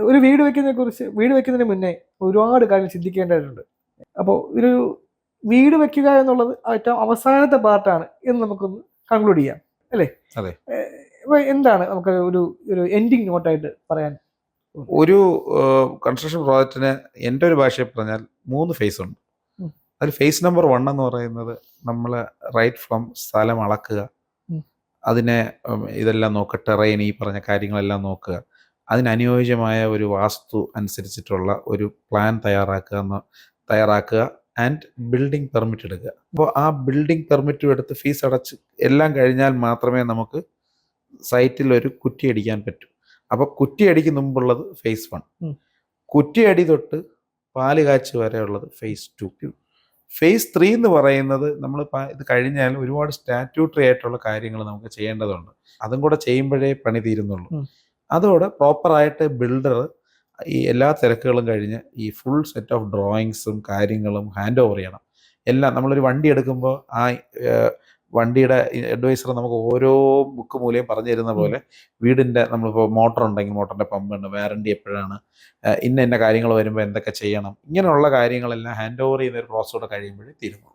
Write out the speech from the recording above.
ഒരു വീട് വെക്കുന്നതിന് മുന്നേ ഒരുപാട് കാര്യങ്ങൾ ചിന്തിക്കേണ്ടതായിട്ടുണ്ട്. അപ്പോൾ ഒരു വീട് വെക്കുക എന്നുള്ളത് ഏറ്റവും അവസാനത്തെ പാർട്ടാണ് എന്ന് നമുക്കൊന്ന് കൺക്ലൂഡ് ചെയ്യാം അല്ലേ? അതെ. അപ്പോൾ എന്താണ് നമുക്ക് ഒരു എൻഡിങ് നോട്ടായിട്ട് പറയാൻ? ഒരു കൺസ്ട്രക്ഷൻ പ്രോജക്റ്റിന് എൻ്റെ ഒരു ഭാഷയിൽ പറഞ്ഞാൽ 3 ഫേസ് ഉണ്ട്. അതിൽ ഫേസ് നമ്പർ 1 എന്ന് പറയുന്നത് നമ്മൾ റൈറ്റ് ഫ്രം സ്ഥലം അളക്കുക, അതിനെ ഇതെല്ലാം നോക്കുക, ടെറൈൻ ഈ പറഞ്ഞ കാര്യങ്ങളെല്ലാം നോക്കുക, അതിനനുയോജ്യമായ ഒരു വാസ്തു അനുസരിച്ചിട്ടുള്ള ഒരു പ്ലാൻ തയ്യാറാക്കുക ആൻഡ് ബിൽഡിംഗ് പെർമിറ്റ് എടുക്കുക. അപ്പോൾ ആ ബിൽഡിംഗ് പെർമിറ്റും എടുത്ത് ഫീസ് അടച്ച് എല്ലാം കഴിഞ്ഞാൽ മാത്രമേ നമുക്ക് സൈറ്റിൽ ഒരു കുറ്റിയടിക്കാൻ പറ്റൂ. അപ്പോൾ കുറ്റിയടിക്ക് മുമ്പുള്ളത് ഫേസ് 1, കുറ്റിയടി തൊട്ട് പാല് കാച്ച് വരെ ഉള്ളത് ഫേസ് 2. ഫേസ് 3 എന്ന് പറയുന്നത് നമ്മൾ ഇത് കഴിഞ്ഞാൽ ഒരുപാട് സ്റ്റാറ്റ്യൂട്ടറി ആയിട്ടുള്ള കാര്യങ്ങൾ നമുക്ക് ചെയ്യേണ്ടതുണ്ട്. അതും കൂടെ ചെയ്യുമ്പോഴേ പണി തീരുന്നുള്ളൂ. അതോടെ പ്രോപ്പറായിട്ട് ബിൽഡർ ഈ എല്ലാ തിരക്കുകളും കഴിഞ്ഞ് ഈ ഫുൾ സെറ്റ് ഓഫ് ഡ്രോയിങ്സും കാര്യങ്ങളും ഹാൻഡ് ഓവർ ചെയ്യണം. എല്ലാം നമ്മളൊരു വണ്ടി എടുക്കുമ്പോൾ ആ വണ്ടിയുടെ അഡ്വൈസർ നമുക്ക് ഓരോ ബുക്ക് മൂലയും പറഞ്ഞു തരുന്ന പോലെ വീടിൻ്റെ നമ്മളിപ്പോൾ മോട്ടർ ഉണ്ടെങ്കിൽ മോട്ടറിൻ്റെ പമ്പുണ്ട്, വാറണ്ടി എപ്പോഴാണ്, ഇന്ന കാര്യങ്ങൾ വരുമ്പോൾ എന്തൊക്കെ ചെയ്യണം, ഇങ്ങനെയുള്ള കാര്യങ്ങളെല്ലാം ഹാൻഡ് ഓവർ ചെയ്യുന്ന ഒരു പ്രോസസ്സോടെ കഴിയുമ്പോഴേ തീരുന്നു.